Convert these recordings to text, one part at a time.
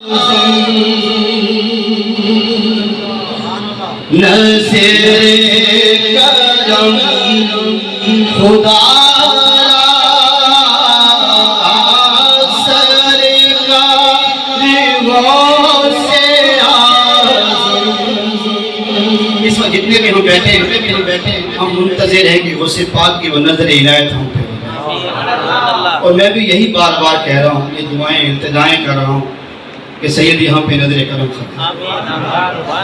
नज़रे करम खुदा इस वक्त जितने भी हम बैठे हम मुंतज़िर हैं कि गौसे पाक की वो नज़र इनायत हम पे। और मैं भी यही बार बार कह रहा हूँ, ये दुआएं इल्तिजाएं कर रहा हूँ कि सैयद यहाँ पे नजर करम कर।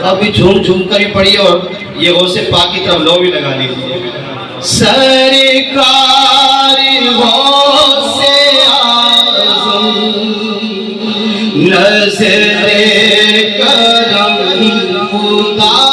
अभी झूम झूम कर ही पढ़िए और ये गौसे पाक की तरफ लो भी लगा लीजिए। सरकार गौसे आज़म नज़रे करम खुदा